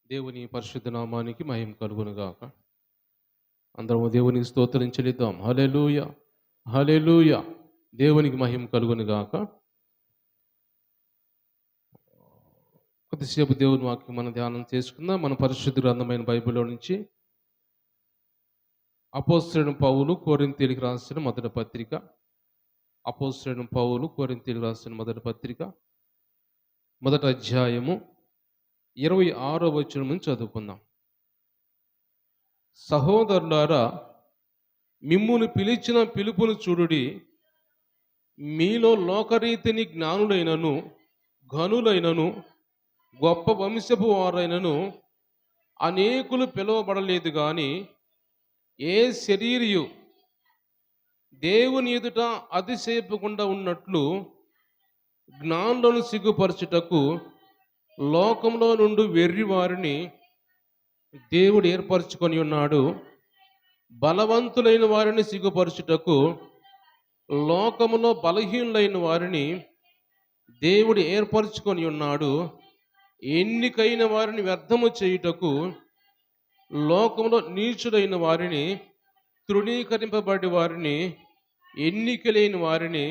దేవుని పరిశుద్ధ నామానికి మహిమ కలుగును గాక. అందరము దేవునికి స్తోత్రం చెల్లిద్దాం. హల్లెలూయా, హల్లెలూయా. దేవునికి మహిమ కలుగును గాక. కొద్దిసేపు దేవుని వాక్యం మనం ధ్యానం చేసుకుందాం. మన పరిశుద్ధ గ్రంథమైన బైబిల్‌లో నుంచి అపోస్తలుడైన పౌలు కొరింథీయులకు రాసిన మొదటి పత్రిక. అపోస్తలుడైన పౌలు కొరింథీయులకు రాసిన మొదటి పత్రిక, మొదటి అధ్యాయము 26వ వచనం నుంచి చదువుకుందాం. సహోదరులారా, మిమ్మును పిలిచిన పిలుపును చూడుడి. మీలో లోకరీతిని జ్ఞానులైనను, ఘనులైనను, గొప్ప వంశపు వారైనను అనేకులు పిలువబడలేదు గాని, ఏ శరీరియు దేవుని ఎదుట అతిశయపకుండా ఉన్నట్లు జ్ఞానులను సిగ్గుపరచుటకు లోకంలో నుండి వెర్రి వారిని దేవుడు ఏర్పరచుకొని ఉన్నాడు. బలవంతులైన వారిని సిగ్గుపరచుటకు లోకములో బలహీనులైన వారిని దేవుడు ఏర్పరచుకొని ఉన్నాడు. ఎన్నికైన వారిని వ్యర్థము చేయుటకు లోకంలో నీచులైన వారిని, తృణీకరింపబడి వారిని, ఎన్నికలేని వారిని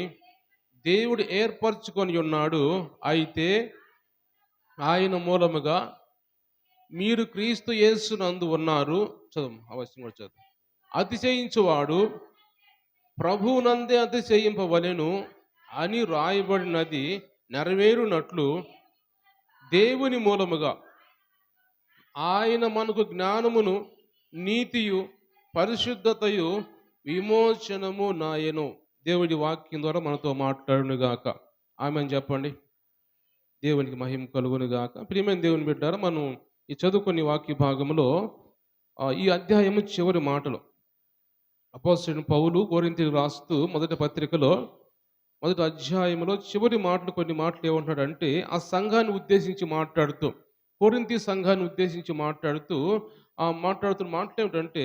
దేవుడు ఏర్పరచుకొని ఉన్నాడు. అయితే ఆయన మూలముగా మీరు క్రీస్తు యేసునందు ఉన్నారు. చదువు, అవశ్యం కూడా చదువు. అతిశయించువాడు ప్రభువునందే అతిశయింపవలెను అని రాయబడినది నెరవేరునట్లు దేవుని మూలముగా ఆయన మనకు జ్ఞానమును, నీతియు, పరిశుద్ధతయు, విమోచనము నాయను. దేవుడి వాక్యం ద్వారా మనతో మాట్లాడునుగాక. ఆమెను చెప్పండి. దేవునికి మహిమ కలుగునుగాక. ప్రియమైన దేవుని బిడ్డారా, మనం ఈ చదువుకునే వాక్య భాగంలో ఈ అధ్యాయము చివరి మాటలు అపోస్తలుడైన పౌలు కొరింథీయులకు రాస్తూ మొదటి పత్రికలో మొదటి అధ్యాయంలో చివరి మాటలు, కొన్ని మాటలు ఏమంటాడంటే ఆ సంఘాన్ని ఉద్దేశించి మాట్లాడుతూ, కొరింథీ సంఘాన్ని ఉద్దేశించి మాట్లాడుతూ మాట్లాడుతున్న మాటలు ఏమిటంటే,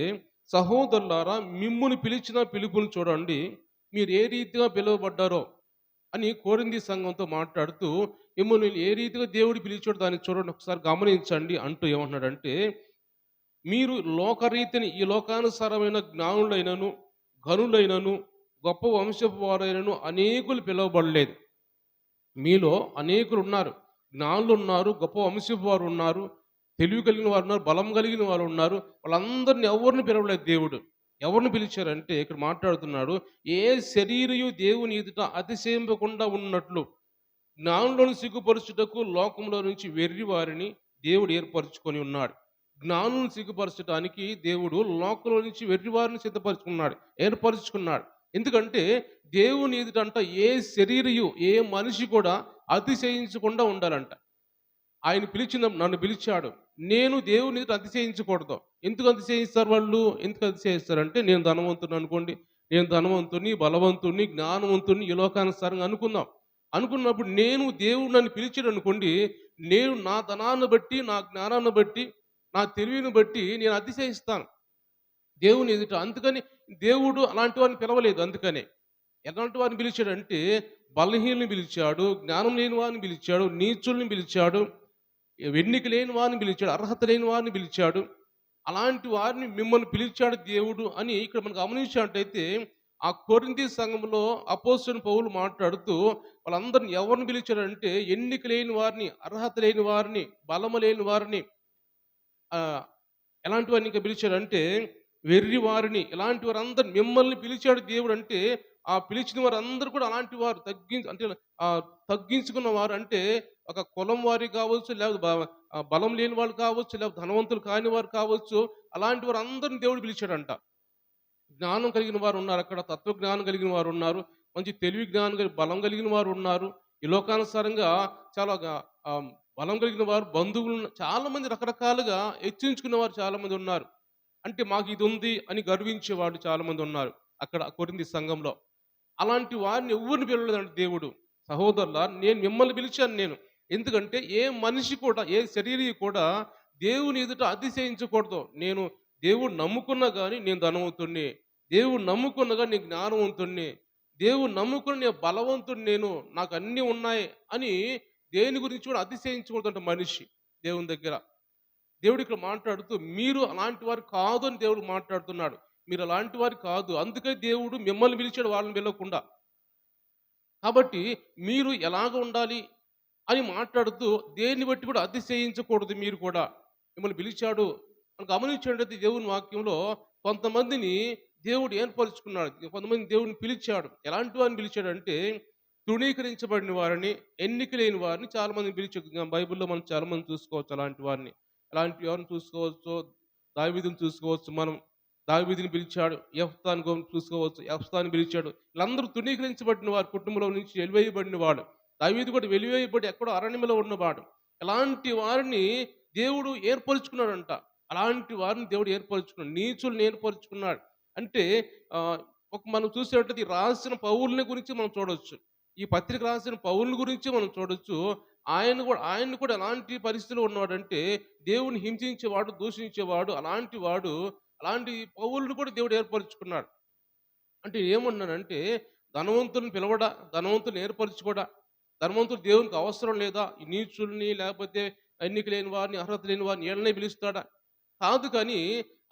సహోదరులారా, మిమ్మును పిలిచిన పిలుపుని చూడండి, మీరు ఏ రీతిగా పిలువబడ్డారో అని కొరింథీ సంఘంతో మాట్లాడుతూ, మిమ్మల్ని ఏ రీతిగా దేవుడు పిలిచాడో దాన్ని చూడండి, ఒకసారి గమనించండి అంటూ ఏమంటున్నాడంటే, మీరు లోకరీతిని, ఈ లోకానుసారమైన జ్ఞానులైనను, ఘనులైనను, గొప్ప వంశపు వారైనను అనేకులు పిలువబడలేదు. మీలో అనేకులు ఉన్నారు. జ్ఞానులు ఉన్నారు, గొప్ప వంశపు వారు ఉన్నారు, తెలివి కలిగిన వారు ఉన్నారు, బలం కలిగిన వారు ఉన్నారు. వాళ్ళందరిని ఎవరిని పిలవలేదు దేవుడు. ఎవరిని పిలిచారంటే ఇక్కడ మాట్లాడుతున్నాడు, ఏ శరీరయు దేవుని ఎదుట అతిశయింపకుండా ఉన్నట్లు జ్ఞానులను సిగ్గుపరచుటకు లోకంలో నుంచి వెర్రి వారిని దేవుడు ఏర్పరచుకొని ఉన్నాడు. జ్ఞానులను సిగ్గుపరచడానికి దేవుడు లోకంలో నుంచి వెర్రి వారిని సిద్ధపరచుకున్నాడు, ఏర్పరచుకున్నాడు. ఎందుకంటే దేవుని ఎదుటంట ఏ శరీరయు, ఏ మనిషి కూడా అతిశయించకుండా ఉండాలంట. ఆయన నన్ను పిలిచాడు, నేను దేవుని ఎదుట అతిశయించకూడదు. ఎందుకు అతిశయిస్తారు వాళ్ళు? ఎందుకు అతిశయిస్తారంటే, నేను ధనవంతుని అనుకోండి, నేను ధనవంతుని, బలవంతుని, జ్ఞానవంతుని, ఈ లోకానుసారంగా అనుకుందాం. అనుకున్నప్పుడు నేను, దేవుడు నన్ను పిలిచాడు అనుకోండి, నేను నా ధనాన్ని బట్టి, నా జ్ఞానాన్ని బట్టి, నా తెలివిని బట్టి నేను అతిశయిస్తాను దేవుని ఎదుట. అందుకని దేవుడు అలాంటి వారిని పిలవలేదు. అందుకనే ఎలాంటి వారిని పిలిచాడంటే, బలహీనుని పిలిచాడు, జ్ఞానం లేని వారిని పిలిచాడు, నీచుల్ని పిలిచాడు, ఎన్నిక లేని వారిని పిలిచాడు, అర్హత లేని వారిని పిలిచాడు. అలాంటి వారిని మిమ్మల్ని పిలిచాడు దేవుడు అని ఇక్కడ మనం గమనించినట్టయితే, ఆ కొరింథీ సంఘంలో అపోస్తలుడైన పౌలు మాట్లాడుతూ వాళ్ళందరిని ఎవరిని పిలిచాడంటే, ఎన్నిక లేని వారిని, అర్హత లేని వారిని, బలము లేని వారిని, ఎలాంటి వారిని ఇంకా పిలిచాడంటే వెర్రి వారిని, ఇలాంటి వారందరిని మిమ్మల్ని పిలిచాడు దేవుడు. అంటే ఆ పిలిచిన వారందరూ కూడా అలాంటి వారు, తగ్గించుకున్న వారు. అంటే ఒక కులం వారి కావచ్చు, లేకపోతే బలం లేని వాళ్ళు కావచ్చు, లేకపోతే ధనవంతులు కాని వారు కావచ్చు, అలాంటి వారు అందరిని దేవుడు పిలిచాడంట. జ్ఞానం కలిగిన వారు ఉన్నారు అక్కడ, తత్వజ్ఞానం కలిగిన వారు ఉన్నారు, మంచి తెలివి జ్ఞానం బలం కలిగిన వారు ఉన్నారు. ఈ లోకానుసారంగా చాలా బలం కలిగిన వారు, బంధువులు, చాలా మంది రకరకాలుగా హెచ్చించుకున్న వారు చాలా మంది ఉన్నారు. అంటే మాకు ఇది ఉంది అని గర్వించేవాడు చాలా మంది ఉన్నారు అక్కడ కొరింథీ సంఘంలో. అలాంటి వారిని ఎవరిని పిలవలేదంటే దేవుడు. సహోదరులా, నేను మిమ్మల్ని పిలిచాను నేను. ఎందుకంటే ఏ మనిషి కూడా, ఏ శరీరీ కూడా దేవుని ఎదుట అతిశయించకూడదు. నేను దేవుడు నమ్ముకున్నా కానీ నేను ధనవంతుణ్ణి, దేవుడు నమ్ముకున్నా కానీ నేను జ్ఞానవంతుణ్ణి, దేవుడు నమ్ముకుని నేను బలవంతుడు, నేను నాకు అన్నీ ఉన్నాయి అని దేని గురించి కూడా అతిశయించకూడదంట మనిషి దేవుని దగ్గర. దేవుడు ఇక్కడ మాట్లాడుతూ మీరు అలాంటి వారు కాదు అని దేవుడు మాట్లాడుతున్నాడు. మీరు అలాంటి వారు కాదు. అందుకే దేవుడు మిమ్మల్ని పిలిచాడు వాళ్ళని పిలవకుండా. కాబట్టి మీరు ఎలాగ ఉండాలి అని మాట్లాడుతూ దేన్ని బట్టి కూడా అతిశయించకూడదు మీరు కూడా. మిమ్మల్ని పిలిచాడు అని గమనించినట్లయితే దేవుని వాక్యంలో కొంతమందిని దేవుడు ఏర్పరుచుకున్నాడు. కొంతమంది దేవుడిని పిలిచాడు. ఎలాంటి వారిని పిలిచాడంటే తృణీకరించబడిన వారిని, ఎన్నిక లేని వారిని చాలా మందిని పిలిచాడు. బైబిల్‌లో మనం చాలా మందిని చూసుకోవచ్చు అలాంటి వారిని. అలాంటి వారిని చూసుకోవచ్చు. దావీదుని చూసుకోవచ్చు మనం. దావీదుని పిలిచాడు. యెఫ్తాను చూసుకోవచ్చు. యెఫ్తాను పిలిచాడు. వీళ్ళందరూ తృణీకరించబడిన వారు, కుటుంబంలో నుంచి వెలివేయబడిన వాడు. దావీదు కూడా వెలివేయబడి ఎక్కడో అరణ్యంలో ఉన్నవాడు. అలాంటి వారిని దేవుడు ఏర్పరుచుకున్నాడంట. అలాంటి వారిని దేవుడు ఏర్పరుచుకున్నాడు. నీచుల్ని ఏర్పరుచుకున్నాడు. అంటే మనం చూసేటట్లయితే ఈ రాసిన పౌలుని గురించి మనం చూడొచ్చు. ఈ పత్రిక రాసిన పౌలుని గురించి మనం చూడొచ్చు. ఆయన్ని కూడా ఎలాంటి పరిస్థితిలో ఉన్నవాడంటే దేవుని హింసించేవాడు, దూషించేవాడు, అలాంటి పౌలుని కూడా దేవుడు ఏర్పరుచుకున్నాడు. అంటే ఏమన్నానంటే ధనవంతులను పిలవడా, ధనవంతులను ఏర్పరచుకోడా, ధనవంతుడు దేవునికి అవసరం లేదా, ఈ నీచుల్ని లేకపోతే ఎన్నిక లేని వారిని, అర్హత లేని వారిని వీళ్ళనే పిలుస్తాడా? కాదు. కానీ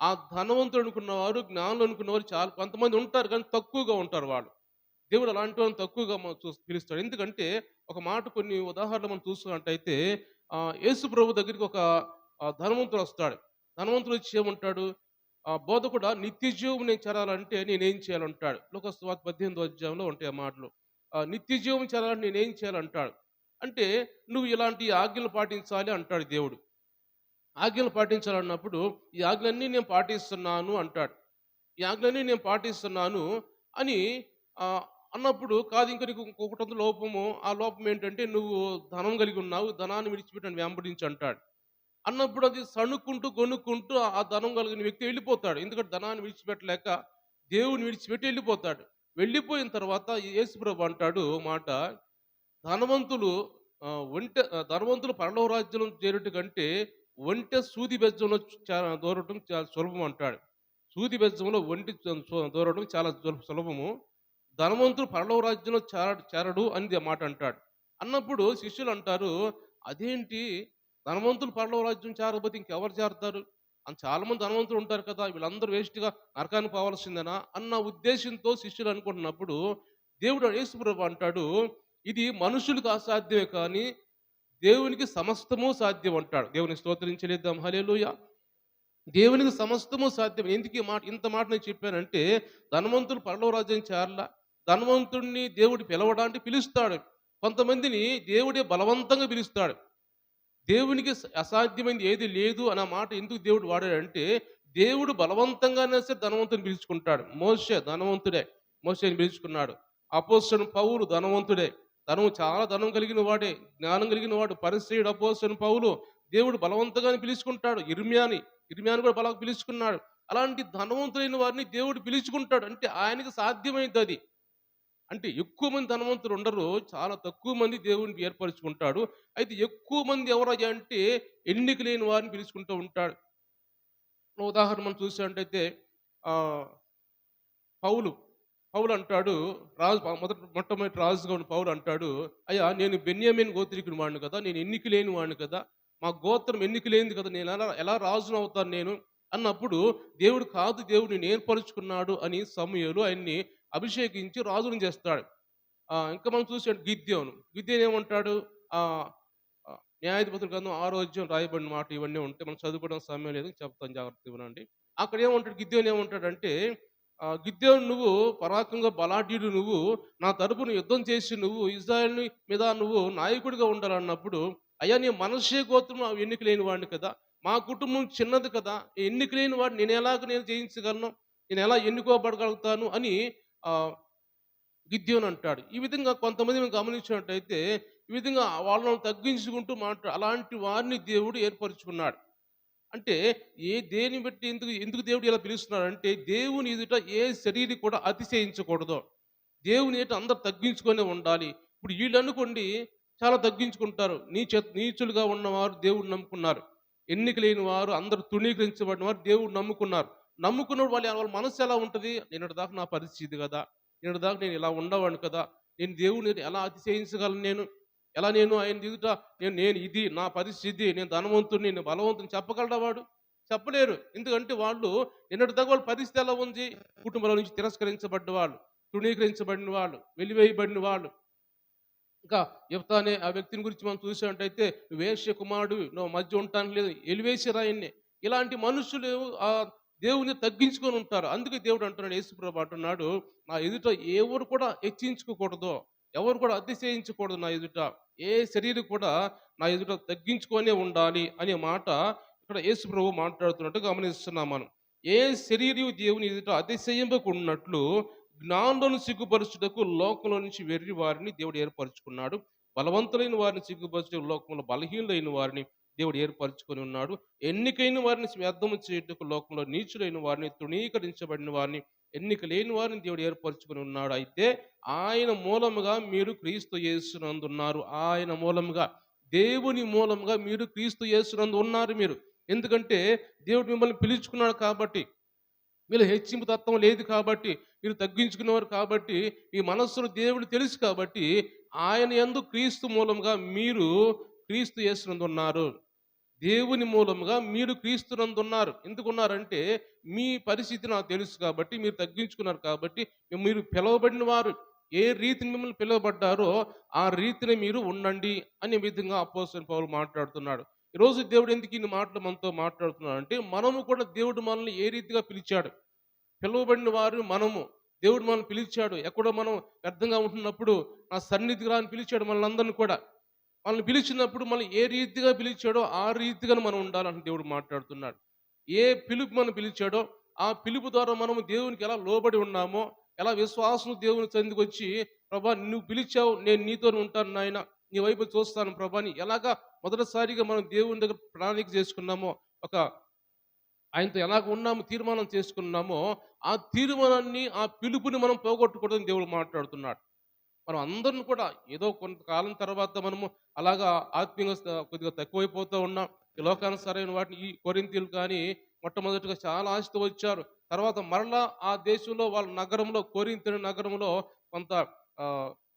ఆ ధనవంతుడు అనుకున్నవారు, జ్ఞానులు అనుకున్నవారు చాలా కొంతమంది ఉంటారు, కానీ తక్కువగా ఉంటారు వాళ్ళు. దేవుడు అలాంటి వాళ్ళని తక్కువగా పిలుస్తాడు. ఎందుకంటే ఒక మాట, కొన్ని ఉదాహరణలు మనం చూసుకున్నట్టయితే యేసు ప్రభు దగ్గరికి ఒక ధనవంతుడు వస్తాడు. ధనవంతుడు వచ్చి ఏమంటాడు, బోధకుడా నిత్య జీవం నేను చేరాలంటే నేనేం చేయాలంటాడు. లోకాసు సువార్త 18వ అధ్యాయంలో ఉంటాయి ఆ మాటలు. నిత్య జీవం చేరాలంటే నేనేం చేయాలంటాడు. అంటే నువ్వు ఇలాంటి ఆజ్ఞలు పాటించాలి అంటాడు దేవుడు. ఆజ్ఞలు పాటించాలన్నప్పుడు ఈ ఆజ్ఞలన్నీ నేను పాటిస్తున్నాను అంటాడు. ఈ ఆజ్ఞలన్నీ నేను పాటిస్తున్నాను అని అన్నప్పుడు, కాదు ఇంకా నీకు ఇంకొకటి లోపము. ఆ లోపం ఏంటంటే నువ్వు ధనం కలిగి ఉన్నావు, ధనాన్ని విడిచిపెట్టి నన్ను వెంబడించు అంటాడు. అన్నప్పుడు అది సణుక్కుంటూ గొనుక్కుంటూ ఆ ధనం కలిగిన వ్యక్తి వెళ్ళిపోతాడు. ఎందుకంటే ధనాన్ని విడిచిపెట్టలేక దేవుని విడిచిపెట్టి వెళ్ళిపోతాడు. వెళ్ళిపోయిన తర్వాత యేసుప్రభు అంటాడు మాట, ధనవంతులు ధనవంతులు పరలోక రాజ్యంలో చేరుట కంటే ఒంటె సూది బెజ్జంలో దూరటం చాలా సులభం అంటాడు. సూది బెజ్జంలో దూరడం చాలా సులభము. ధనవంతుడు పరలోక రాజ్యంలో చేరడు అని మాట అంటాడు. అన్నప్పుడు శిష్యులు అంటారు, అదేంటి ధనవంతులు పరలోక రాజ్యం చేరకపోతే ఇంకెవరు చేరతారు? చాలా మంది ధనవంతులు ఉంటారు కదా, వీళ్ళందరూ వేస్ట్‌గా నరకానికి పోవాల్సిందేనా అన్న ఉద్దేశంతో శిష్యులు అనుకుంటున్నప్పుడు, దేవుడు యేసుప్రభు అంటాడు, ఇది మనుషులకు అసాధ్యమే కానీ దేవునికి సమస్తము సాధ్యం అంటాడు. దేవునికి స్తోత్రం చెల్లిద్దాం. హల్లెలూయా. దేవునికి సమస్తము సాధ్యం. ఎందుకు ఇంత మాట నేను చెప్పానంటే, ధనవంతులు పరలోక రాజ్యం చేరలా. ధనవంతుడిని దేవుడు పిలవడానికి పిలుస్తాడు. కొంతమందిని దేవుడే బలవంతంగా పిలుస్తాడు. దేవునికి అసాధ్యమైనది ఏది లేదు అన్న మాట ఎందుకు దేవుడు వాడాడంటే, దేవుడు బలవంతంగానే సరే ధనవంతుని పిలుచుకుంటాడు. మోషే ధనవంతుడే, మోషేని పిలుచుకున్నాడు. అపోస్తలుడు పౌలు ధనవంతుడే, చాలా ధనం కలిగిన వాడే, జ్ఞానం కలిగిన వాడు. పరిసయ్యుడు అపోస్తలుడు పౌలు దేవుడు బలవంతంగానే పిలుచుకుంటాడు. ఇర్మియాని కూడా బలంగా పిలుచుకున్నాడు. అలాంటి ధనవంతులైన వారిని దేవుడు పిలుచుకుంటాడు. అంటే ఆయనకి సాధ్యమైంది అది. అంటే ఎక్కువ మంది ధనవంతులు ఉండరు, చాలా తక్కువ మంది దేవుడిని ఏర్పరచుకుంటాడు. అయితే ఎక్కువ మంది ఎవరయ్యా అంటే ఎన్నిక లేని వారిని పిలుచుకుంటూ ఉంటాడు. ఉదాహరణ మనం చూసినట్టయితే పౌలు పౌలు అంటాడు, మొట్టమొదటి రాజుగా ఉన్న పౌలు అంటాడు, అయ్యా నేను బెన్యామీన్ గోత్రీకుని వాడిని కదా, నేను ఎన్నిక లేని వాడిని కదా, మా గోత్రం ఎన్నిక లేనిది కదా, నేను ఎలా రాజును అవుతాను నేను అన్నప్పుడు, దేవుడు కాదు, దేవుడు నేను ఏర్పరుచుకున్నాడు అని సమూయేలు ఆయన్ని అభిషేకించి రాజుని చేస్తాడు. ఇంకా మనం చూసే గిద్యోను ఏమంటాడు, న్యాయాధిపతుల గ్రంథం 6వ అధ్యాయం రాయబడిన మాట ఇవన్నీ ఉంటాయి. మనం చదువుకోవడం సమయం లేదు, చెప్తాను, జాగ్రత్తగా వినండి. అక్కడ ఏమంటాడు, గిద్యోను ఏమంటాడంటే, గిద్యోను నువ్వు పరాక్రమంగా బలాఢ్యుడు, నువ్వు నా తరపున యుద్ధం చేసి నువ్వు ఇశ్రాయేలు మీద నువ్వు నాయకుడిగా ఉండాలన్నప్పుడు, అయ్యా నీ మనష్షే గోత్రం ఎన్నిక లేని వాడిని కదా, మా కుటుంబం చిన్నది కదా, ఎన్నిక లేని వాడిని నేను జయించగలను, నేను ఎలా ఎన్నుకోబడగలుగుతాను అని గిద్యోను అంటాడు. ఈ విధంగా కొంతమంది మేము గమనించినట్టయితే ఈ విధంగా వాళ్ళను తగ్గించుకుంటూ అలాంటి వారిని దేవుడు ఏర్పరచుకున్నాడు. అంటే దేని బట్టి ఎందుకు దేవుడు ఇలా పిలుస్తున్నాడంటే, దేవుని ఎదుట ఏ శరీరం కూడా అతిశయించకూడదు. దేవుని ఎదుట అందరు తగ్గించుకొనే ఉండాలి. ఇప్పుడు వీళ్ళు అనుకోండి చాలా తగ్గించుకుంటారు. నీచులుగా ఉన్నవారు దేవుడు నమ్ముకున్నారు. ఎన్నిక లేని వారు, అందరూ తృణీకరించబడిన వారు దేవుడు నమ్ముకున్నారు. నమ్ముకున్నప్పుడు వాళ్ళ మనసు ఎలా ఉంటుంది, నిన్నటి దాకా నా పరిస్థితి కదా, నిన్నటి దాకా నేను ఇలా ఉండేవాడిని కదా, నేను దేవుని ఎలా అతిశయించగలను, ఎలా నేను ఆయన ఎదుట నేను నేను ఇది నా పరిస్థితి, నేను ధనవంతుడిని, నేను బలవంతుని చెప్పగలడా వాడు? చెప్పలేరు. ఎందుకంటే వాళ్ళు నిన్నటిదాకా వాళ్ళ పరిస్థితి ఎలా ఉంది? కుటుంబంలో నుంచి తిరస్కరించబడ్డ వాళ్ళు, తృణీకరించబడిన వాళ్ళు, వెలివేయబడిన వాళ్ళు. ఇంకా యిఫ్తా అనే ఆ వ్యక్తిని గురించి మనం చూసినట్టయితే, "నువ్వు వేశ్య కుమారుడివి, నువ్వు మధ్య ఉండటానికి లేదు" ఎలివేసిర్రు ఆయన్ని. ఇలాంటి మనుషులు దేవుని తగ్గించుకొని ఉంటారు. అందుకే దేవుడు అంటున్నాడు, యేసుప్రభు అంటున్నాడు, "నా ఎదుట ఎవరు కూడా హెచ్చించుకోకూడదు. ఎవరు కూడా అతిశయించకూడదు నా ఎదుట. ఏ శరీరం కూడా నా ఎదుట తగ్గించుకొనే ఉండాలి" అనే మాట ఇక్కడ యేసుప్రభు మాట్లాడుతున్నట్టు గమనిస్తున్నాం మనం. ఏ శరీరం దేవుని ఎదుట అతిశయింపకున్నట్లు జ్ఞానులను సిగ్గుపరచుటకు లోకంలో నుంచి వెర్రి వారిని దేవుడు ఏర్పరచుకున్నాడు. బలవంతులైన వారిని సిగ్గుపరచుటకు లోకంలో బలహీనులైన వారిని దేవుడు ఏర్పరచుకొని ఉన్నాడు. ఎన్నికైన వారిని వ్యర్థము చేయుటకు లోకంలో నీచులైన వారిని, తృణీకరించబడిన వారిని, ఎన్నిక లేని వారిని దేవుడు ఏర్పరచుకొని ఉన్నాడు. అయితే ఆయన మూలముగా మీరు క్రీస్తు యేసునందున్నారు. ఆయన మూలముగా, దేవుని మూలముగా మీరు క్రీస్తు యేసునందు ఉన్నారు మీరు. ఎందుకంటే దేవుడు మిమ్మల్ని పిలుచుకున్నాడు కాబట్టి, మీలో హెచ్చింపు తత్వం లేదు కాబట్టి, మీరు తగ్గించుకునేవారు కాబట్టి, మీ మనస్సులో దేవుడు తెలుసు కాబట్టి, ఆయన యందు క్రీస్తు మూలంగా మీరు క్రీస్తు యేసునందు ఉన్నారు. దేవుని మూలముగా మీరు క్రీస్తునందున్నారు. ఎందుకున్నారంటే, మీ పరిస్థితి నాకు తెలుసు కాబట్టి, మీరు తగ్గించుకున్నారు కాబట్టి, మీరు పిలువబడిన వారు. ఏ రీతిని మిమ్మల్ని పిలువబడ్డారో, ఆ రీతిని మీరు ఉండండి అనే విధంగా అపోస్తలుడు పౌలు మాట్లాడుతున్నాడు. ఈరోజు దేవుడు ఎందుకు ఇన్ని మాటలు మనతో మాట్లాడుతున్నాడంటే, మనము కూడా దేవుడు మనల్ని ఏ రీతిగా పిలిచాడు. పిలువబడిన వారు మనము. దేవుడు మనల్ని పిలిచాడు. ఎక్కడో మనం వ్యర్థంగా ఉంటున్నప్పుడు, నా సన్నిధికి రా అని పిలిచాడు మనల్నందరిని కూడా. మనల్ని పిలిచినప్పుడు మనం ఏ రీతిగా పిలిచాడో ఆ రీతిగానే మనం ఉండాలని దేవుడు మాట్లాడుతున్నాడు. ఏ పిలుపు మనం పిలిచాడో ఆ పిలుపు ద్వారా మనము దేవునికి ఎలా లోబడి ఉన్నామో, ఎలా విశ్వాసం దేవుని చెందుకొచ్చి, ప్రభా నువ్వు పిలిచావు, నేను నీతోనే ఉంటాను నాయన, నీ వైపు చూస్తాను ప్రభా అని ఎలాగా మొదటిసారిగా మనం దేవుని దగ్గర ప్రణాళిక చేసుకున్నామో, ఒక ఆయనతో ఎలాగ ఉన్నామో తీర్మానం చేసుకున్నామో, ఆ తీర్మానాన్ని, ఆ పిలుపుని మనం పోగొట్టకూడదని దేవుడు మాట్లాడుతున్నాడు. మనం అందరం కూడా ఏదో కొంతకాలం తర్వాత మనము అలాగా ఆత్మీయంగా కొద్దిగా తక్కువైపోతూ ఉన్నాం. ఈ లోకానుసారమైన వాటిని, ఈ కొరింథీయులు కానీ మొట్టమొదటిగా చాలా ఆశతో వచ్చారు. తర్వాత మరలా ఆ దేశంలో వాళ్ళ నగరంలో, కొరింథీ నగరంలో కొంత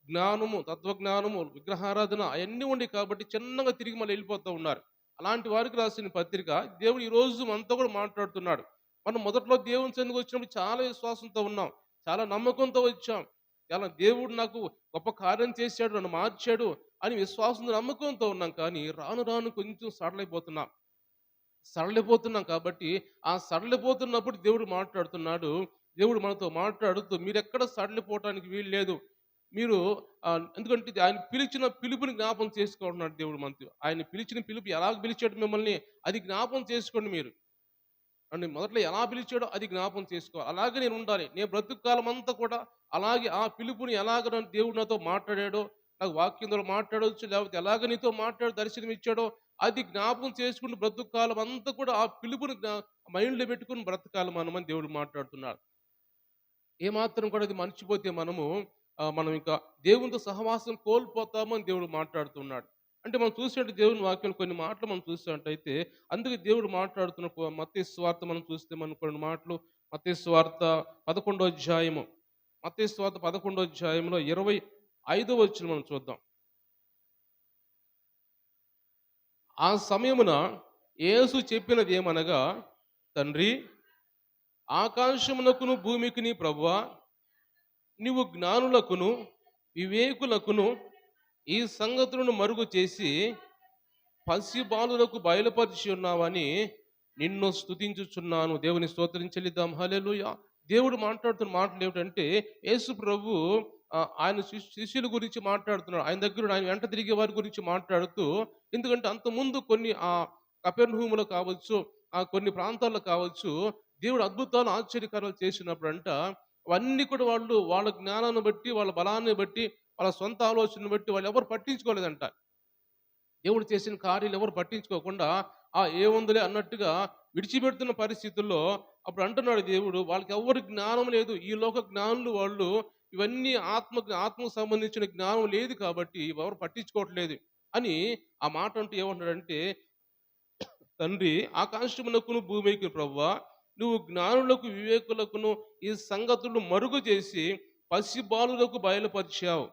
జ్ఞానము, తత్వజ్ఞానము, విగ్రహారాధన అవన్నీ ఉండి కాబట్టి చిన్నగా తిరిగి మళ్ళీ వెళ్ళిపోతూ ఉన్నారు. అలాంటి వారికి రాసిన పత్రిక దేవుడు ఈరోజు మనతో కూడా మాట్లాడుతున్నాడు. మనం మొదట్లో దేవుని చెందుకు వచ్చినప్పుడు చాలా విశ్వాసంతో ఉన్నాం, చాలా నమ్మకంతో వచ్చాం. చాలా దేవుడు నాకు గొప్ప కార్యం చేశాడు, నన్ను మార్చాడు అని విశ్వాసంతో నమ్మకంతో ఉన్నాం. కానీ రాను రాను కొంచెం సడలిపోతున్నాం కాబట్టి, ఆ సడలిపోతున్నప్పుడు దేవుడు మాట్లాడుతున్నాడు. దేవుడు మనతో మాట్లాడుతూ, మీరెక్కడ సడలిపోవటానికి వీలు లేదు. మీరు ఎందుకంటే ఆయన పిలిచిన పిలుపుని జ్ఞాపం చేసుకుంటున్నాడు దేవుడు మనతో. ఆయన పిలిచిన పిలుపు ఎలాగ పిలిచాడు మిమ్మల్ని, అది జ్ఞాపం చేసుకోండి మీరు. నన్ను మొదట్లో ఎలా పిలిచాడో అది జ్ఞాపం చేసుకో. అలాగే నేను ఉండాలి. నేను బ్రతుకు కాలం అంతా కూడా అలాగే ఆ పిలుపుని ఎలాగ నన్ను దేవుడు నాతో మాట్లాడాడో, నాకు వాక్యం ద్వారా మాట్లాడవచ్చు, లేకపోతే ఎలాగ నీతో మాట్లాడి దర్శనం ఇచ్చాడో అది జ్ఞాపకం చేసుకుంటూ బ్రతుకు కాలం అంతా కూడా ఆ పిలుపుని మైండ్‌లో పెట్టుకొని బ్రతకాలి మనమని దేవుడు మాట్లాడుతున్నాడు. ఏమాత్రం కూడా అది మర్చిపోతే మనం ఇంకా దేవునితో సహవాసం కోల్పోతామని దేవుడు మాట్లాడుతున్నాడు. అంటే మనం చూసినట్టు దేవుని వాక్యం కొన్ని మాటలు మనం చూసినట్టయితే, అందుకే దేవుడు మాట్లాడుతున్న మత్తయి సువార్త మనం చూస్తే మనం కొన్ని మాటలు, మత్తయి సువార్త 11వ అధ్యాయము, మత్తయి సువార్త 11వ అధ్యాయంలో 25వ వచనం మనం చూద్దాం. ఆ సమయమున యేసు చెప్పినది ఏమనగా, తండ్రి, ఆకాశమునకును భూమికిని ప్రభువా, నీవు జ్ఞానులకును వివేకులకును ఈ సంగతులను మరుగు చేసి పసి బాలులకు బయలుపరిచి ఉన్నావని నిన్ను స్తుతించుచున్నాను. దేవుని స్తోత్రం చెల్లిద్దాం. హల్లెలూయా. దేవుడు మాట్లాడుతున్న మాటలు ఏమిటంటే, యేసు ప్రభు ఆయన శిష్యుల గురించి మాట్లాడుతున్నాడు. ఆయన దగ్గర ఆయన వెంట తిరిగే వారి గురించి మాట్లాడుతూ, ఎందుకంటే అంతకుముందు కొన్ని కపెర్నహూములో కావచ్చు, కొన్ని ప్రాంతాల్లో కావచ్చు, దేవుడు అద్భుతాలు ఆశ్చర్యకారాలు చేసినప్పుడంట, అవన్నీ కూడా వాళ్ళు వాళ్ళ జ్ఞానాన్ని బట్టి, వాళ్ళ బలాన్ని బట్టి, వాళ్ళ సొంత ఆలోచనను బట్టి వాళ్ళు ఎవరు పట్టించుకోలేదంట. దేవుడు చేసిన కార్యాలు ఎవరు పట్టించుకోకుండా ఏముందిలే అన్నట్టుగా విడిచిపెడుతున్న పరిస్థితుల్లో అప్పుడు అంటున్నాడు దేవుడు, వాళ్ళకి ఎవరు జ్ఞానం లేదు, ఈ లోక జ్ఞానులు వాళ్ళు, ఇవన్నీ ఆత్మకు సంబంధించిన జ్ఞానం లేదు కాబట్టి ఎవరు పట్టించుకోవట్లేదు అని ఆ మాట అంటూ ఏమంటాడంటే, తండ్రి, ఆకాశమునకును భూమికి ప్రభువా, నువ్వు జ్ఞానులకు వివేకులకును ఈ సంగతులు మరుగు చేసి పసి బాలులకు బయలుపరిచావు.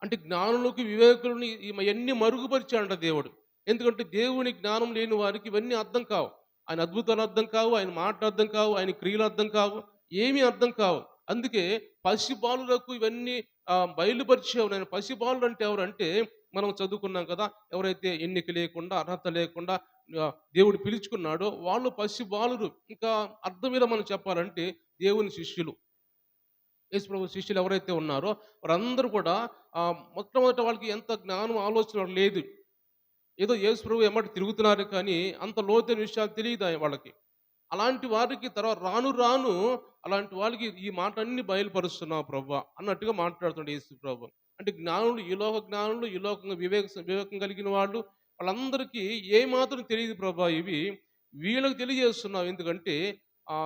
అంటే జ్ఞానులకు వివేకులని ఇవన్నీ మరుగుపరిచాడంట దేవుడు. ఎందుకంటే దేవుని జ్ఞానం లేని వారికి ఇవన్నీ అర్థం కావు. ఆయన అద్భుతాలు అర్థం కావు, ఆయన మాటలు అర్థం కావు, ఆయన క్రియలు అర్థం కావు, ఏమీ అర్థం కావు. అందుకే పసిబాలులకు ఇవన్నీ బయలుపరిచావు. నేను పసిబాలుడు అంటే ఎవరంటే మనం చదువుకున్నాం కదా! ఎవరైతే ఎన్నిక లేకుండా, అర్హత లేకుండా దేవుడు పిలుచుకున్నాడో వాళ్ళు పసిబాలురు. ఇంకా అర్థం మీద మనం చెప్పాలంటే దేవుని శిష్యులు. యేసుప్రభు శిష్యులు ఎవరైతే ఉన్నారో వారందరూ కూడా మొట్టమొదట వాళ్ళకి ఎంత జ్ఞానం ఆలోచన లేదు. ఏదో యేసుప్రభు ఎమ్మట తిరుగుతున్నారు కానీ అంత లోతైన విషయాలు తెలియదు వాళ్ళకి. అలాంటి వారికి తర్వాత రాను రాను అలాంటి వాళ్ళకి ఈ మాటలన్నీ బయలుపరుస్తున్నావు ప్రభువా అన్నట్టుగా మాట్లాడుతున్నాడు యేసు ప్రభు. అంటే జ్ఞానులు, ఈ లోక జ్ఞానులు, ఈ లోకంగా వివేకం కలిగిన వాళ్ళు వాళ్ళందరికీ ఏ మాత్రం తెలియదు ప్రభా ఇవి. వీళ్ళకి తెలియజేస్తున్నావు. ఎందుకంటే ఆ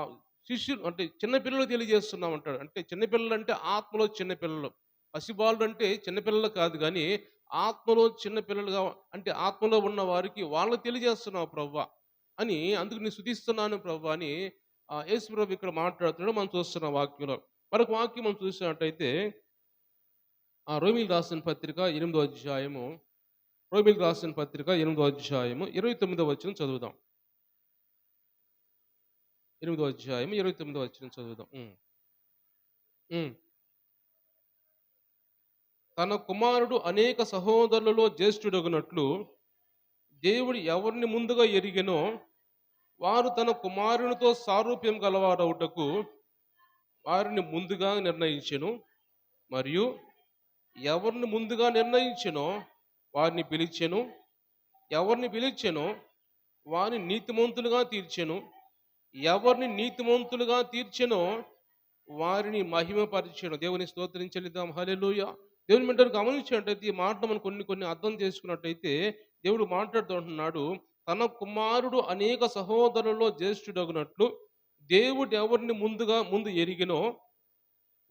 శిష్యులు అంటే చిన్న పిల్లలకు తెలియజేస్తున్నాం అంటాడు. అంటే చిన్నపిల్లలు అంటే ఆత్మలో చిన్నపిల్లలు. పసిబాలుడు అంటే చిన్నపిల్లలు కాదు కానీ ఆత్మలో చిన్నపిల్లలుగా అంటే ఆత్మలో ఉన్న వారికి వాళ్ళకి తెలియజేస్తున్నావు ప్రభువా అని, అందుకు నేను స్తుతిస్తున్నాను ప్రభు అని యేసు ప్రభు ఇక్కడ మాట్లాడుతున్నాడు. మనం చూస్తున్నాం వాక్యంలో. మరొక వాక్యం మనం చూసినట్టయితే రోమీయులకు రాసిన పత్రిక 8వ అధ్యాయము, రోమీయులకు రాసిన పత్రిక 8వ అధ్యాయము 29వ వచనం చదువుదాం. 8వ అధ్యాయం 29వ వచనం చదువుదాం. తన కుమారుడు అనేక సహోదరులలో జ్యేష్ఠుడగునట్లు దేవుడు ఎవరిని ముందుగా ఎరిగెనో వారు తన కుమారునితో సారూప్యం గలవారవుటకు వారిని ముందుగా నిర్ణయించెను. మరియు ఎవరిని ముందుగా నిర్ణయించెనో వారిని పిలిచెను. ఎవరిని పిలిచెనో వారిని నీతిమంతులుగా తీర్చెను. ఎవరిని నీతిమంతులుగా తీర్చెనో వారిని మహిమపరిచెను. దేవుని స్తోత్రం చెల్లిద్దాం. హల్లెలూయా. దేవుని బిడ్డలు గమనించినట్టయితే ఈ మాట మనం కొన్ని అర్థం చేసుకున్నట్టయితే దేవుడు మాట్లాడుతూ ఉంటున్నాడు. తన కుమారుడు అనేక సహోదరులలో జ్యేష్ఠుడగునట్లు దేవుడు ఎవరిని ముందు ఎరిగినో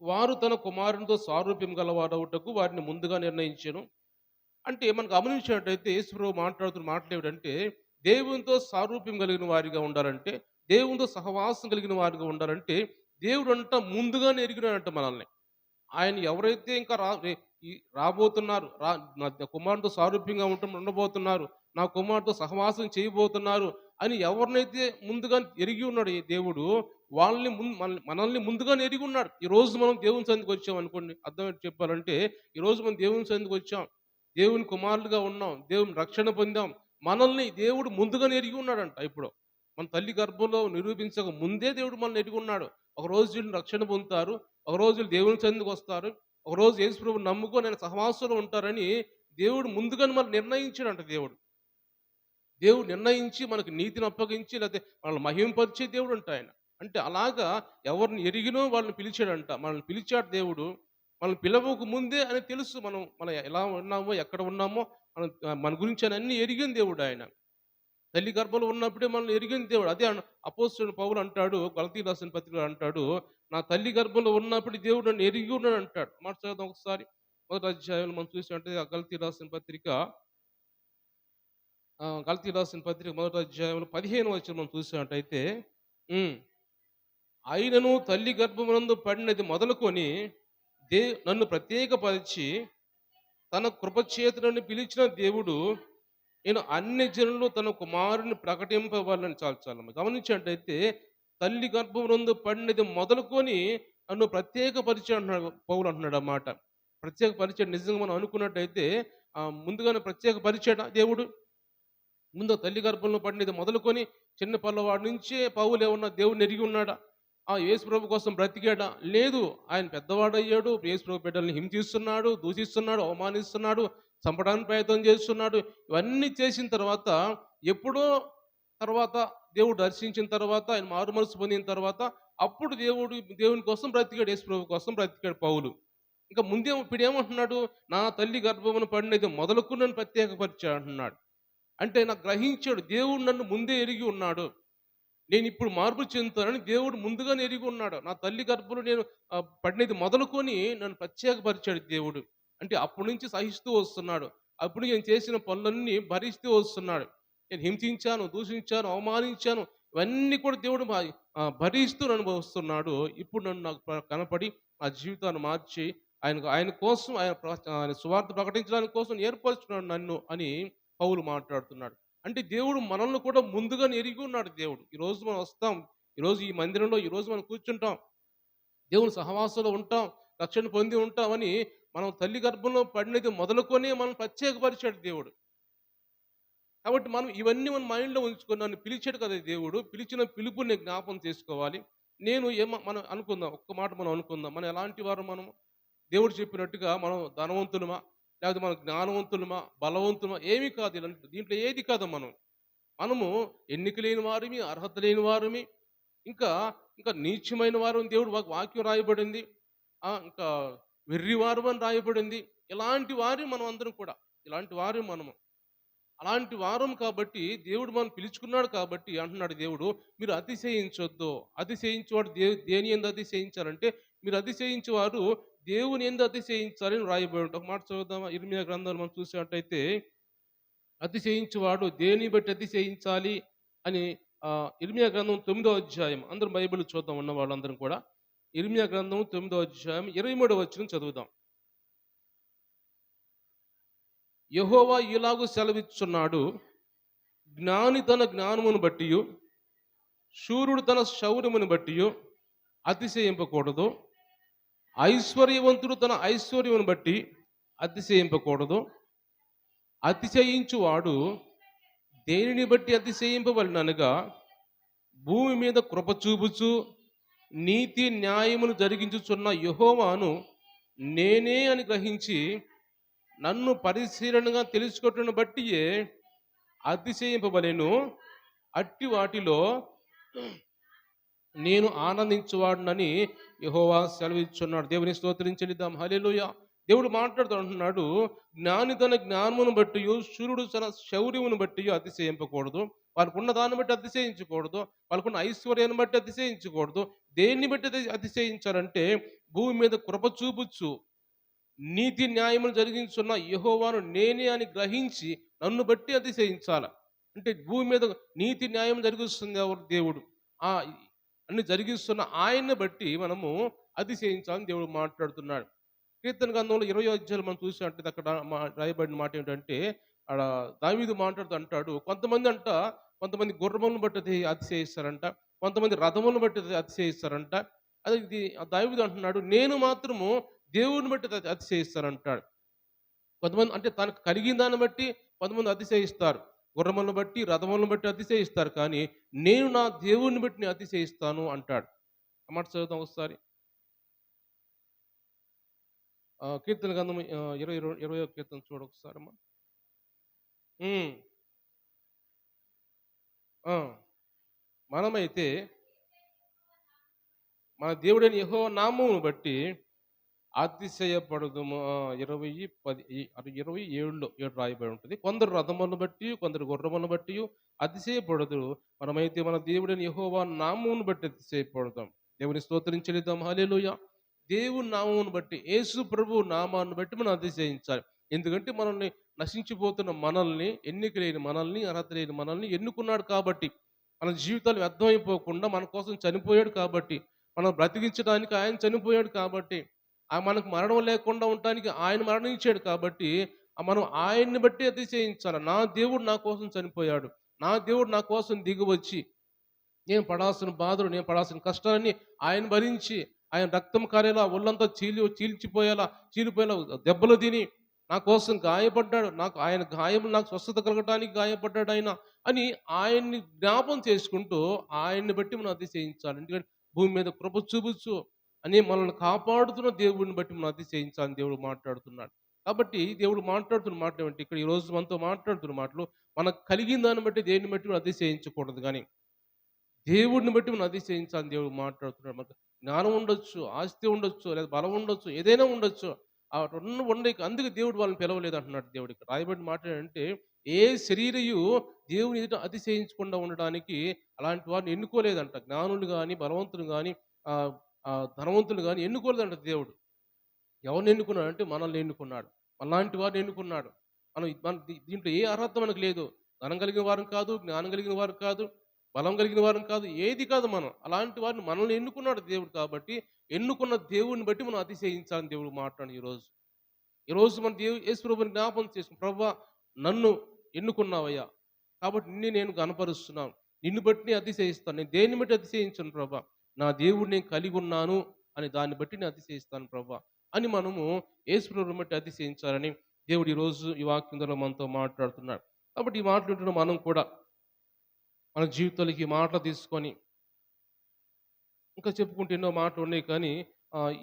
వారు తన కుమారునితో సారూప్యం గలవారవుటకు వారిని ముందుగా నిర్ణయించెను. అంటే మనం గమనించినట్టయితే యేసుప్రభు మాట్లాడుతున్న మాటలు ఏమిటంటే దేవునితో సారూప్యం కలిగిన వారిగా ఉండాలంటే, దేవునితో సహవాసం కలిగిన వారిగా ఉండాలంటే దేవుడు అంట ముందుగానే ఎరిగినాడంట మనల్ని. ఆయన ఎవరైతే ఇంకా రాబోతున్నారు, నా కుమారుడితో సారూప్యంగా ఉండబోతున్నారు, నా కుమారుడితో సహవాసం చేయబోతున్నారు అని ఎవరినైతే ముందుగా ఎరిగి ఉన్నాడు ఈ దేవుడు, వాళ్ళని మనల్ని ముందుగానే ఎరిగి ఉన్నాడు. ఈరోజు మనం దేవుని సన్నిధికి వచ్చాం అనుకోండి, అర్థం చెప్పాలంటే ఈరోజు మనం దేవుని సన్నిధికి వచ్చాం, దేవుని కుమారులుగా ఉన్నాం, దేవుని రక్షణ పొందాం. మనల్ని దేవుడు ముందుగానే ఎరిగి ఉన్నాడంట. ఇప్పుడు మన తల్లి గర్భంలో నిరూపించక ముందే దేవుడు మనల్ని ఎరిగి ఉన్నాడు. ఒక రోజు వీళ్ళు రక్షణ పొందుతారు, ఒక రోజు వీళ్ళు దేవుని సన్నిధికి వస్తారు, ఒక రోజు యేసు ప్రభువుని నమ్ముకొని ఆయన సహవాసంలో ఉంటారని దేవుడు ముందుగానే మనం నిర్ణయించాడంట. దేవుడు నిర్ణయించి మనకు నీతిని అప్పగించి లేకపోతే మనల్ని మహింపరిచే దేవుడు అంట ఆయన. అంటే అలాగా ఎవరిని ఎరిగినో వాళ్ళని పిలిచాడంట. మనల్ని పిలిచాడు దేవుడు. మనల్ని పిలవక ముందే అని తెలుసు మనం ఎలా ఉన్నామో, ఎక్కడ ఉన్నామో, మన గురించి అని అన్ని ఎరిగిన దేవుడు ఆయన. తల్లి గర్భంలో ఉన్నప్పుడే మనల్ని ఎరిగిన దేవుడు. అదే అపోస్తలుడు పౌలు అంటాడు, గలతీయులకు రాసిన పత్రికలో అంటాడు, నా తల్లి గర్భంలో ఉన్నప్పుడు దేవుడు నన్ను ఎరిగి ఉన్నాడు అంటాడు. మాట చదువుదాం ఒకసారి. మొదటి అధ్యాయంలో మనం చూసినట్టే గలతీయులకు రాసిన పత్రిక, గలతీయులకు రాసిన పత్రిక మొదటి అధ్యాయంలో 15వ వచనం మనం చూసినట్టయితే, అయినను తల్లి గర్భమునందు పడినది మొదలుకొని నన్ను ప్రత్యేకపరిచి తన కృపచేతులను పిలిచిన దేవుడు నేను అన్ని జనులు తన కుమారుని ప్రకటింపవాలని చాలు గమనించినట్టయితే తల్లి గర్భమునందు పడినది మొదలుకొని నన్ను ప్రత్యేకపరిచాడు అంటున్నాడు పౌలు అంటున్నాడు అన్నమాట. ప్రత్యేకపరిచాడు నిజంగా మనం అనుకున్నట్టయితే ముందుగానే ప్రత్యేకపరిచాడా దేవుడు? ముందు తల్లి గర్భంలో పడినది మొదలుకొని చిన్న పిల్లవాడి నుంచే పౌలు ఏమన్నా దేవుడిని ఎరిగి ఉన్నాడా? యేసు ప్రభు కోసం బ్రతికాడా? లేదు. ఆయన పెద్దవాడయ్యాడు, యేసు ప్రభు బిడ్డల్ని హింసిస్తున్నాడు, దూషిస్తున్నాడు, అవమానిస్తున్నాడు, చంపడానికి ప్రయత్నం చేస్తున్నాడు. ఇవన్నీ చేసిన తర్వాత ఎప్పుడో తర్వాత దేవుడు దర్శించిన తర్వాత ఆయన మారుమనసు పొందిన తర్వాత అప్పుడు దేవుని కోసం బ్రతికాడు, యేసు ప్రభు కోసం బ్రతికాడు పౌలు. ఇంకా ఇప్పుడేమంటున్నాడు? నా తల్లి గర్భమును పడినది మొదలుకు నన్ను ప్రత్యేకపరిచాడు అంటున్నాడు. అంటే నాకు గ్రహించాడు, దేవుడు నన్ను ముందే ఎరిగి ఉన్నాడు, నేను ఇప్పుడు మార్పు చెందుతానని దేవుడు ముందుగానే ఎరిగి ఉన్నాడు. నా తల్లి గర్భంలో నేను పడినది మొదలుకొని నన్ను ప్రత్యేకపరిచాడు దేవుడు. అంటే అప్పటి నుంచి సహిస్తూ వస్తున్నాడు. అప్పుడు నేను చేసిన పనులన్నీ భరిస్తూ వస్తున్నాడు. నేను హింసించాను, దూషించాను, అవమానించాను, ఇవన్నీ కూడా దేవుడు భరిస్తూ నన్ను వస్తున్నాడు. ఇప్పుడు నాకు కనపడి నా జీవితాన్ని మార్చి ఆయన కోసం ఆయన సువార్త ప్రకటించడానికి కోసం ఏర్పరచుకున్నాడు నన్ను అని పౌలు మాట్లాడుతున్నాడు. అంటే దేవుడు మనల్ని కూడా ముందుగానే ఎరిగి ఉన్నాడు దేవుడు. ఈరోజు మనం వస్తాం. ఈరోజు ఈ మందిరంలో ఈరోజు మనం కూర్చుంటాం. దేవుని సహవాసంలో ఉంటాం. రక్షణ పొంది ఉంటామని మనం తల్లి గర్భంలో పడినది మొదలుకొని మనం ప్రత్యేకపరిచాడు దేవుడు. కాబట్టి మనం ఇవన్నీ మన మైండ్‌లో ఉంచుకొని నన్ను పిలిచాడు కదా దేవుడు. పిలిచిన పిలుపుని జ్ఞాపకం చేసుకోవాలి. నేను మనం అనుకుందాం. ఒక్క మాట మనం అనుకుందాం. మనం ఎలాంటి వారం మనం? దేవుడు చెప్పినట్టుగా మనం ధనవంతులమా? లేకపోతే మనం జ్ఞానవంతులమా? బలవంతులమా? ఏమీ కాదు. ఇలాంటి దీంట్లో ఏది కాదు మనం. మనము ఎన్నిక లేని వారిమి, అర్హత లేని వారిమి, ఇంకా ఇంకా నీచమైన వారు అని దేవుడు వాక్యం రాయబడింది. ఇంకా వెర్రివారు అని రాయబడింది. ఇలాంటి వారి మనం అందరం కూడా. ఇలాంటి వారి మనము. అలాంటి వారం కాబట్టి దేవుడు మనం పిలుచుకున్నాడు కాబట్టి అంటున్నాడు దేవుడు, మీరు అతిశయించొద్దు. అతిశయించేవాడు దేని యందు అతిశయించాలంటే, మీరు అతిశయించేవారు దేవుని యందు అతిశయించాలని రాయబడి ఉంటుంది. ఒక మాట చదువుదామా? ఇర్మీయా గ్రంథంలో మనం చూసినట్టయితే, అతిశయించువాడు దేన్ని బట్టి అతిశయించాలి అని ఇర్మీయా గ్రంథం 9వ అధ్యాయం, అందరం బైబిల్ చూద్దాం ఉన్న వాళ్ళందరం కూడా. ఇర్మీయా గ్రంథం 9వ అధ్యాయం 23వ వచనం చదువుదాం. యెహోవా ఇలాగు సెలవిచ్చుచున్నాడు, జ్ఞాని తన జ్ఞానమును బట్టియు శూరుడు తన శౌర్యమును బట్టియు అతిశయింపకూడదు. ఐశ్వర్యవంతుడు తన ఐశ్వర్యమును బట్టి అతిశయింపకూడదు. అతిశయించువాడు దేనిని బట్టి అతిశయింపవలెననగా, భూమి మీద కృప చూపుచు నీతి న్యాయమును జరిగించుచున్న యెహోవాను నేనే అని గ్రహించి నన్ను పరిశీలనగా తెలుసుకొట్టును బట్టియే అతిశయింపబలెను. అట్టి వాటిలో నేను ఆనందించువాడునని యెహోవా సెలవిచ్చున్నాడు. దేవుని స్తోత్రం చెల్లిద్దాం. హల్లెలూయా. దేవుడు మాట్లాడుతూ అంటున్నాడు, జ్ఞాని తన జ్ఞానమును బట్టి శూరుడు తన శౌర్యమును బట్టి అతిశయింపకూడదు. వాళ్ళకున్న దాన్ని బట్టి అతిశయించకూడదు. వాళ్ళకున్న ఐశ్వర్యాన్ని బట్టి అతిశయించకూడదు. దేన్ని బట్టి అతిశయించాలంటే, భూమి మీద కృప చూపుచ్చు నీతి న్యాయమును జరిగించున్న యెహోవాను నేనే అని గ్రహించి నన్ను బట్టి అతిశయించాల. అంటే భూమి మీద నీతి న్యాయం జరిగిస్తుంది ఎవరు? దేవుడు. ఆ అన్ని జరిగిస్తున్న ఆయన్ని బట్టి మనము అతిశయించాలని దేవుడు మాట్లాడుతున్నాడు. కీర్తన గ్రంథంలో 20వ అధ్యాయంలో మనం చూసినట్టు అక్కడ రాయబడిన మాట ఏంటంటే, ఆడ దావీదు మాట్లాడుతూ అంటాడు, కొంతమంది గుర్రములను బట్టి అతిశయిస్తారంట, కొంతమంది రథములను బట్టి అతిశయిస్తారంట. అదే ఇది దావీదు అంటున్నాడు, నేను మాత్రము దేవుని బట్టి అతిశయిస్తానంటాడు. కొంతమంది అంటే తనకు కలిగిన దాన్ని బట్టి కొంతమంది అతిశయిస్తారు. గుర్రములను బట్టి రథములను బట్టి అతిశయిస్తారు. కానీ నేను నా దేవుని బట్టి నేను అతిశయిస్తాను అంటాడు. ఆ మాట చదువుతాం ఒకసారి. కీర్తన గ్రంథం 20వ కీర్తన చూడ ఒకసారి అమ్మా. మనమైతే మన దేవుడైన యెహోవా నామమును బట్టి అతిశయపడదుము. 27లో రాయబడి ఉంటుంది. కొందరు రథములను బట్టి కొందరు గుర్రములను బట్టి అతిశయపడదురు. మనమైతే మన దేవుడైన యెహోవా నామమును బట్టి అతిశయపడదాం. దేవుని స్తోత్రం చెల్లిద్దాం. హల్లెలూయా. దేవుని నామమును బట్టి, యేసు ప్రభు నామాన్ని బట్టి మనం అతిశయించాలి. ఎందుకంటే మనల్ని నశించిపోతున్న మనల్ని, ఎన్నిక లేని మనల్ని, అర్హత లేని మనల్ని ఎన్నుకున్నాడు కాబట్టి, మన జీవితాలు వ్యర్థమైపోకుండా మన కోసం చనిపోయాడు కాబట్టి, మనం బ్రతికించడానికి ఆయన చనిపోయాడు కాబట్టి, మనకు మరణం లేకుండా ఉండటానికి ఆయన మరణించాడు కాబట్టి, మనం ఆయన్ని బట్టి అతిశయించాలి. నా దేవుడు నా కోసం చనిపోయాడు. నా దేవుడు నా కోసం దిగివచ్చి, నేను పడాల్సిన బాధలు, నేను పడాల్సిన కష్టాలన్నీ ఆయన భరించి, ఆయన రక్తం కారేలా ఒళ్ళంతా చీలిపోయేలా దెబ్బలు తిని నా కోసం గాయపడ్డాడు. ఆయన గాయములు నాకు స్వస్థత కలగటానికి గాయపడ్డాడు ఆయన అని ఆయన్ని జ్ఞాపం చేసుకుంటూ ఆయన్ని బట్టి మనం అతిశయించాలి. ఎందుకంటే భూమి మీద కృప చూపుచు అని మనల్ని కాపాడుతున్న దేవుడిని బట్టి మనం అతిశయించాలని దేవుడు మాట్లాడుతున్నాడు. కాబట్టి దేవుడు మాట్లాడుతున్న మాట ఏమంటే, ఇక్కడ ఈరోజు మనతో మాట్లాడుతున్న మాటలు, మనకు కలిగిన దాన్ని బట్టి దేన్ని బట్టి మనం అతిశయించకూడదు, కానీ దేవుడిని బట్టి మనం అతిశయించాలని దేవుడు మాట్లాడుతున్నాడు. మనకు జ్ఞానం ఉండొచ్చు, ఆస్తి ఉండొచ్చు, లేదా బలం ఉండొచ్చు, ఏదైనా ఉండొచ్చు. అందుకు దేవుడు వాళ్ళని పిలవలేదు అంటున్నాడు దేవుడు. ఇక్కడ రాయబడిన మాట ఏంటంటే, ఏ శరీరయు దేవుని ఎదుట అతిశయించకుండా ఉండడానికి అలాంటి వారిని ఎన్నుకోలేదంట. జ్ఞానులు కానీ, బలవంతులు కానీ, ధనవంతులు కానీ ఎన్నుకోలేదంట దేవుడు. ఎవరిని ఎన్నుకున్నాడు అంటే మనల్ని ఎన్నుకున్నాడు. మనలాంటి వారిని ఎన్నుకున్నాడు. మన దీంట్లో ఏ అర్హత మనకు లేదు. ధనం కలిగిన వారు కాదు, జ్ఞానం కలిగిన వారు కాదు, బలం కలిగిన వారం కాదు, ఏది కాదు మనం. అలాంటి వారిని మనల్ని ఎన్నుకున్నాడు దేవుడు కాబట్టి, ఎన్నుకున్న దేవుడిని బట్టి మనం అతిశయించాలని దేవుడు మాట్లాడు ఈరోజు. ఈరోజు మన యేసు ప్రభువుని జ్ఞాపకం చేసుకుని, ప్రభువా నన్ను ఎన్నుకున్నావయ్యా. కాబట్టి నిన్ను నేను గనపరుస్తున్నాను. నిన్ను బట్టి నేను అతిశయిస్తాను. నేను దేన్ని బట్టి అతిశయించను ప్రభా. నా దేవుడిని నేను కలిగి ఉన్నాను అని దాన్ని బట్టి నేను అతిశయిస్తాను ప్రభా అని మనము యేసు ప్రభువుని బట్టి అతిశయించాలని దేవుడు ఈరోజు ఈ వాక్యం ద్వారా మనతో మాట్లాడుతున్నాడు. కాబట్టి ఈ మాటలు వింటున్న మనం కూడా మన జీవితాలకి ఈ మాటలు తీసుకొని ఇంకా చెప్పుకుంటే ఎన్నో మాటలు ఉన్నాయి కానీ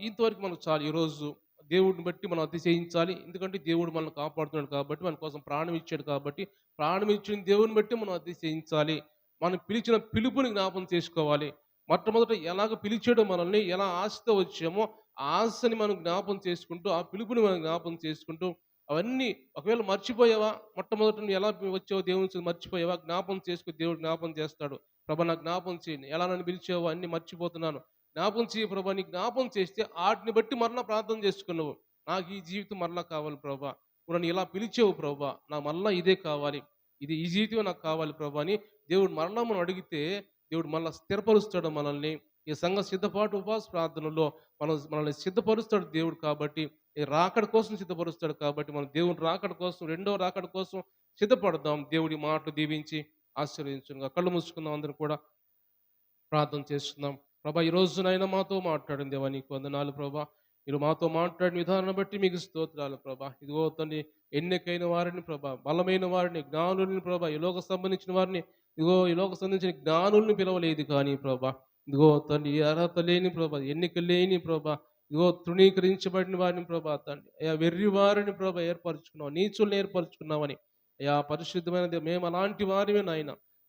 ఇంతవరకు మనకు చాలు. ఈరోజు దేవుడిని బట్టి మనం అతిశయించాలి. ఎందుకంటే దేవుడు మనల్ని కాపాడుతున్నాడు కాబట్టి, మన కోసం ప్రాణం ఇచ్చాడు కాబట్టి, ప్రాణం ఇచ్చిన దేవుని బట్టి మనం అతిశయించాలి. మనం పిలిచిన పిలుపుని జ్ఞాపకం చేసుకోవాలి. మొట్టమొదట ఎలాగ పిలిచాడో మనల్ని, ఎలా ఆశతో వచ్చామో ఆ ఆశని మనం జ్ఞాపకం చేసుకుంటూ, ఆ పిలుపుని మనం జ్ఞాపకం చేసుకుంటూ, అవన్నీ ఒకవేళ మర్చిపోయావా, మొట్టమొదట నువ్వు ఎలా వచ్చావో దేవుని మర్చిపోయావా, జ్ఞాపకం చేసుకుని దేవుడు జ్ఞాపకం చేస్తాడు. ప్రభా నాకు జ్ఞాపకం చేయండి, ఎలా నన్ను పిలిచావో అన్ని మర్చిపోతున్నాను, జ్ఞాపకం చేయి ప్రభా. నీ జ్ఞాపకం చేస్తే ఆటిని బట్టి మరలా ప్రార్థన చేసుకున్నావు. నాకు ఈ జీవితం మరలా కావాలి ప్రభా, ఇప్పుడు నన్ను ఇలా పిలిచావు ప్రభా, నాకు మరలా ఇదే కావాలి, ఈ జీవితమే నాకు కావాలి ప్రభా అని దేవుడు మరలా మనం అడిగితే దేవుడు మళ్ళా స్థిరపరుస్తాడు మనల్ని. ఈ సంఘ సిద్ధపాటు ఉపవాస ప్రార్థనలో మనల్ని సిద్ధపరుస్తాడు దేవుడు కాబట్టి, ఈ రాకడ కోసం సిద్ధపరుస్తాడు కాబట్టి, మనం దేవుని రాకడ కోసం, రెండో రాకడ కోసం సిద్ధపడదాం. దేవుడి మాటలు దీవించి ఆశీర్వదించుగా. కళ్ళు మూసుకుందాం, అందరూ కూడా ప్రార్థన చేస్తున్నాం. ప్రభా ఈ రోజునైనా మాతో మాట్లాడిన దేవా నీకు వందనాలు ప్రభా. మీరు మాతో మాట్లాడిన విధానం బట్టి మీకు స్తోత్రాలు ప్రభా. ఇదిగో తండ్రి, ఎన్నికైన వారిని ప్రభా, బలమైన వారిని, జ్ఞానుల్ని ప్రభా, ఈ లోక సంబంధించిన వారిని, ఇదిగో ఈ లోక సంబంధించిన జ్ఞానుల్ని పిలవలేదు కానీ ప్రభా, ఇదిగో తండ్రి అర్హత లేని ప్రభా, ఎన్నిక లేని ప్రభా, ఇదిగో తృణీకరించబడిన వారిని ప్రభా తండ్రి, అయ్యా వెర్రి వారిని ప్రభా ఏర్పరచుకున్నావు, నీచుల్ని ఏర్పరచుకున్నావని, అయ్యా పరిశుద్ధమైన మేము అలాంటి వారిమే నాయన.